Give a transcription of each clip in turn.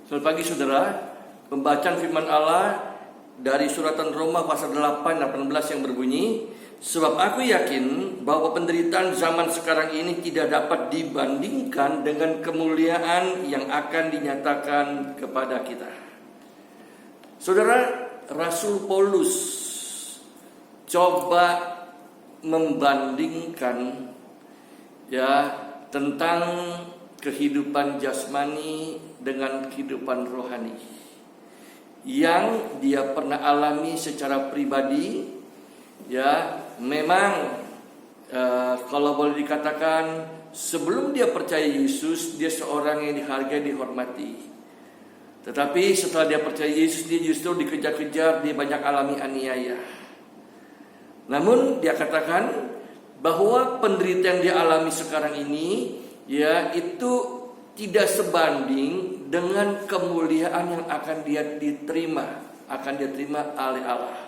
Selamat pagi saudara. Pembacaan firman Allah dari suratan Roma pasal 8-18 yang berbunyi, sebab aku yakin bahwa penderitaan zaman sekarang ini tidak dapat dibandingkan dengan kemuliaan yang akan dinyatakan kepada kita. Saudara, Rasul Paulus coba membandingkan tentang kehidupan jasmani dengan kehidupan rohani yang dia pernah alami secara pribadi. Memang kalau boleh dikatakan sebelum dia percaya Yesus, dia seorang yang dihargai, dihormati. Tetapi setelah dia percaya Yesus, dia justru dikejar-kejar, dia banyak alami aniaya. Namun dia katakan bahwa penderitaan yang dia alami sekarang ini itu tidak sebanding dengan kemuliaan yang akan dia terima oleh Allah.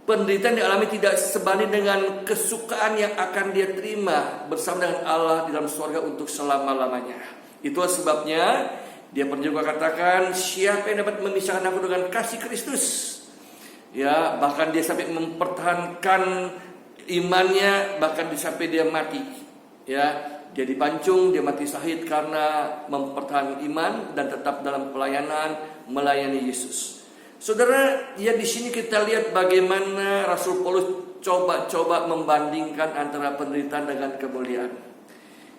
Penderitaan yang dialami tidak sebanding dengan kesukaan yang akan dia terima bersama dengan Allah di dalam surga untuk selama-lamanya. Itulah sebabnya dia pernah juga katakan, siapa yang dapat memisahkan aku dengan kasih Kristus? Bahkan dia sampai mempertahankan imannya, bahkan sampai dia mati. Dia dipancung, dia mati syahid karena mempertahankan iman dan tetap dalam pelayanan melayani Yesus. Saudara, di sini kita lihat bagaimana Rasul Paulus coba membandingkan antara penderitaan dengan kemuliaan.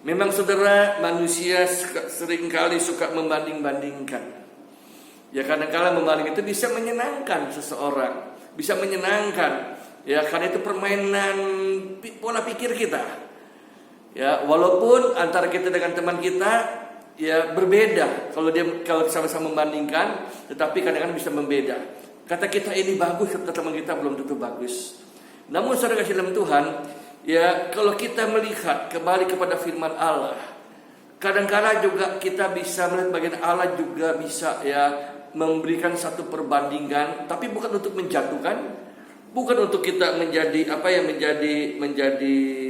Memang saudara, manusia seringkali suka membanding-bandingkan. Kadang-kala membanding itu bisa menyenangkan seseorang, bisa menyenangkan. Karena itu permainan pola pikir kita. Walaupun antara kita dengan teman kita berbeda. Kalau sama-sama membandingkan, tetapi kadang-kadang bisa membeda. Kata kita ini bagus, kata teman kita belum tentu bagus. Namun saudara kasih dalam Tuhan, kalau kita melihat kembali kepada firman Allah, kadang-kadang juga kita bisa melihat bagaimana Allah juga bisa memberikan satu perbandingan, tapi bukan untuk menjatuhkan, bukan untuk kita menjadi menjadi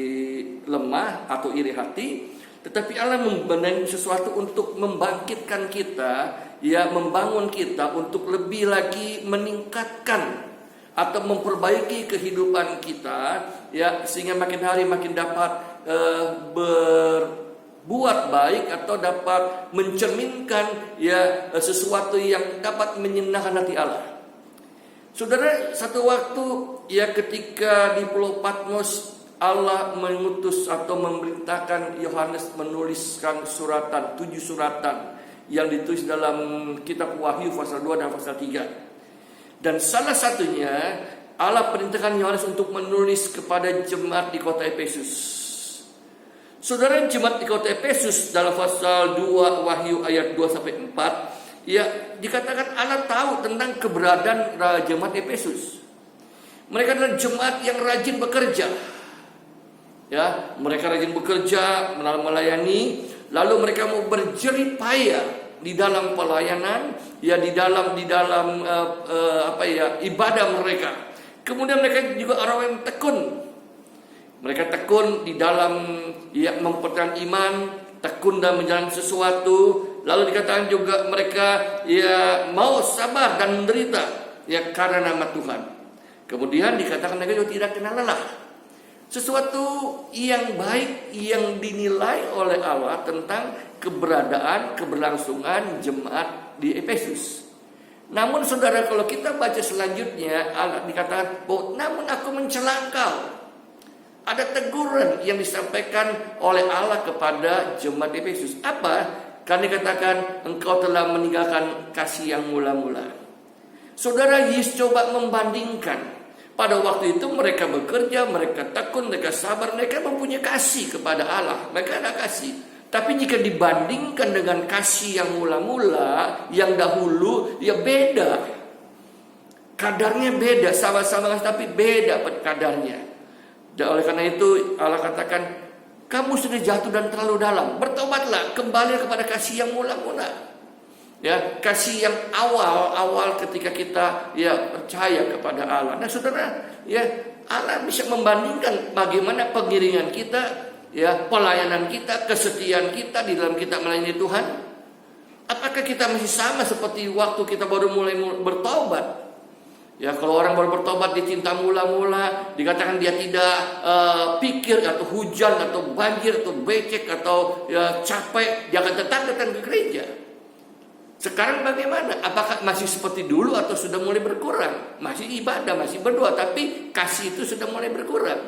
lemah atau iri hati, tetapi Allah membandingkan sesuatu untuk membangkitkan kita, membangun kita untuk lebih lagi meningkatkan atau memperbaiki kehidupan kita, sehingga makin hari makin dapat berbuat baik atau dapat mencerminkan sesuatu yang dapat menyenangkan hati Allah. Saudara, satu waktu ketika di Pulau Patmos, Allah mengutus atau memerintahkan Yohanes menuliskan 7 suratan yang ditulis dalam kitab Wahyu pasal 2 dan pasal 3. Dan salah satunya Allah perintahkan Yohanes untuk menulis kepada jemaat di kota Efesus. Saudara, jemaat di kota Efesus dalam pasal 2 Wahyu ayat 2 sampai 4, dikatakan Allah tahu tentang keberadaan jemaat Efesus. Mereka adalah jemaat yang rajin bekerja. Mereka rajin bekerja, melayani, lalu mereka mau berjerih payah di dalam pelayanan, di dalam ibadah mereka. Kemudian mereka juga orang yang tekun. Mereka tekun di dalam mempertahankan iman, tekun dalam menjalani sesuatu. Lalu dikatakan juga mereka mau sabar dan menderita karena nama Tuhan. Kemudian dikatakan mereka juga tidak kenal lelah. Sesuatu yang baik yang dinilai oleh Allah tentang keberadaan, keberlangsungan jemaat di Efesus. Namun saudara, kalau kita baca selanjutnya, Allah dikatakan bahwa namun aku mencela engkau. Ada teguran yang disampaikan oleh Allah kepada jemaat Efesus. Apa? Karena dikatakan engkau telah meninggalkan kasih yang mula-mula. Saudara, Yesus coba membandingkan. Pada waktu itu mereka bekerja, mereka tekun, mereka sabar, mereka mempunyai kasih kepada Allah. Mereka ada kasih. Tapi jika dibandingkan dengan kasih yang mula-mula, yang dahulu, beda. Kadarnya beda, sama-sama tapi beda kadarnya. Dan oleh karena itu Allah katakan, kamu sudah jatuh dan terlalu dalam. Bertobatlah, kembali kepada kasih yang mula-mula. Kasih yang awal ketika kita percaya kepada Allah. Nah saudara, Allah bisa membandingkan bagaimana pengiringan kita, pelayanan kita, kesetiaan kita di dalam kita melayani Tuhan. Apakah kita masih sama seperti waktu kita baru mulai bertobat? Ya, kalau orang baru bertobat dicinta mula-mula, dikatakan dia tidak pikir atau hujan atau banjir atau becek atau ya, capek, dia akan tetap datang ke gereja. Sekarang bagaimana? Apakah masih seperti dulu atau sudah mulai berkurang? Masih ibadah, masih berdoa, tapi kasih itu sudah mulai berkurang.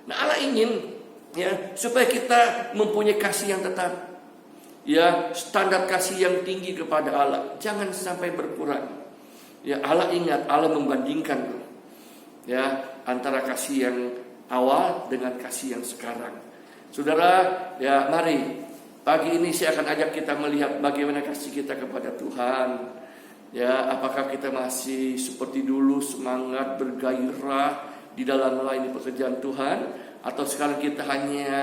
Nah, Allah ingin ya supaya kita mempunyai kasih yang tetap. Ya, standar kasih yang tinggi kepada Allah, jangan sampai berkurang. Ya, Allah ingat, Allah membandingkan ya antara kasih yang awal dengan kasih yang sekarang. Saudara, ya mari pagi ini saya akan ajak kita melihat bagaimana kasih kita kepada Tuhan. Ya, apakah kita masih seperti dulu semangat bergairah di dalam melayani pekerjaan Tuhan, atau sekarang kita hanya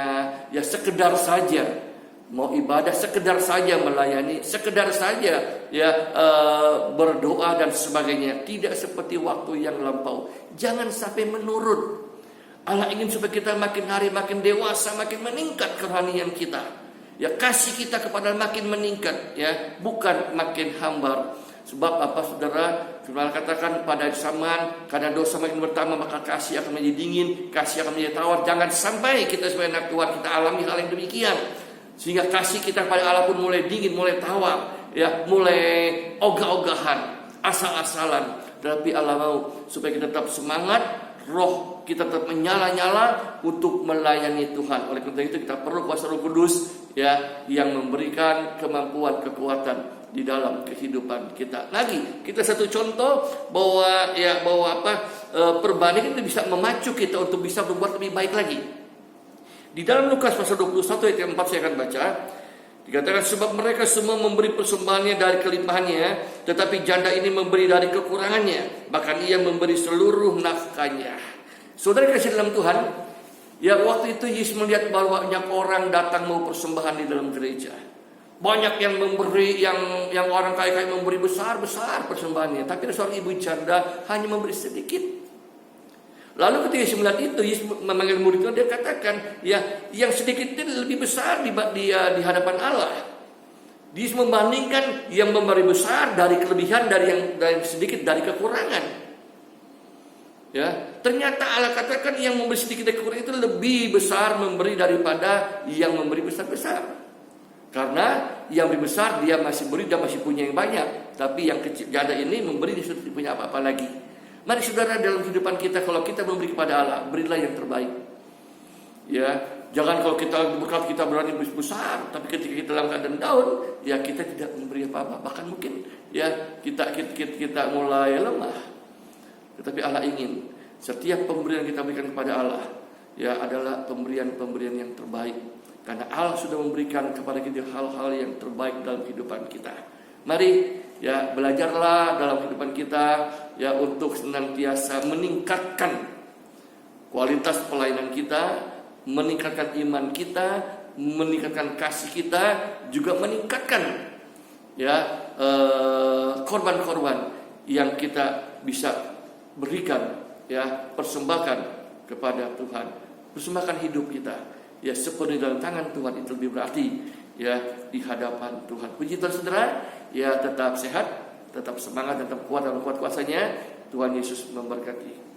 ya sekedar saja mau ibadah, sekedar saja melayani, sekedar saja ya berdoa dan sebagainya, tidak seperti waktu yang lampau. Jangan sampai menurun. Allah ingin supaya kita makin hari makin dewasa, makin meningkat kerohanian kita. Ya, kasih kita kepada makin meningkat, ya, bukan makin hambar. Sebab apa, saudara? Firman katakan pada zaman karena dosa makin bertambah, maka kasih akan menjadi dingin, kasih akan menjadi tawar. Jangan sampai kita sebagai anak Tuhan kita alami hal yang demikian, sehingga kasih kita kepada Allah pun mulai dingin, mulai tawar, ya, mulai ogah-ogahan, asal-asalan. Tapi Allah mau supaya kita tetap semangat, roh kita tetap menyala-nyala untuk melayani Tuhan. Oleh karena itu kita perlu kuasa Roh Kudus, ya, yang memberikan kemampuan, kekuatan di dalam kehidupan kita. Lagi kita satu contoh bahwa perbandingan itu bisa memacu kita untuk bisa berbuat lebih baik lagi. Di dalam Lukas pasal 21 ayat 4 saya akan baca. Dikatakan sebab mereka semua memberi persembahannya dari kelimpahannya, tetapi janda ini memberi dari kekurangannya, bahkan ia memberi seluruh nafkahnya. Saudara kasih dalam Tuhan, ya, waktu itu Yesus melihat bahwa banyak orang datang mau persembahan di dalam gereja. Banyak yang memberi, yang orang kaya-kaya memberi besar-besar persembahannya, tapi seorang ibu janda hanya memberi sedikit. Lalu ketika Yesus melihat itu, Yesus memanggil murid-murid, dia katakan, ya, yang sedikit itu lebih besar di hadapan Allah. Yesus membandingkan yang memberi besar dari kelebihan, dari yang sedikit dari kekurangan. Ya, ternyata Allah katakan yang memberi sedikit dari kekurangan itu lebih besar memberi daripada yang memberi besar-besar. Karena yang lebih besar dia masih beri, dia masih punya yang banyak, tapi yang kecil janda ini memberi, dia sudah tidak punya apa-apa lagi. Mari saudara, dalam kehidupan kita, kalau kita memberi kepada Allah, berilah yang terbaik. Ya, jangan kalau kita berkat kita berani besar, tapi ketika kita dalam keadaan down, ya kita tidak memberi apa-apa. Bahkan mungkin ya kita mulai lemah. Tetapi Allah ingin setiap pemberian kita berikan kepada Allah, ya, adalah pemberian yang terbaik. Karena Allah sudah memberikan kepada kita hal-hal yang terbaik dalam kehidupan kita. Mari, ya, belajarlah dalam kehidupan kita, ya, untuk senantiasa meningkatkan kualitas pelayanan kita, meningkatkan iman kita, meningkatkan kasih kita, juga meningkatkan, ya, korban-korban yang kita bisa berikan, ya, persembahkan kepada Tuhan. Persembahkan hidup kita, ya, sepenuhnya dalam tangan Tuhan, itu lebih berarti, ya, di hadapan Tuhan. Puji Tuhan, saudara, ya, tetap sehat, tetap semangat, tetap kuat dalam kuat kuasanya. Tuhan Yesus memberkati.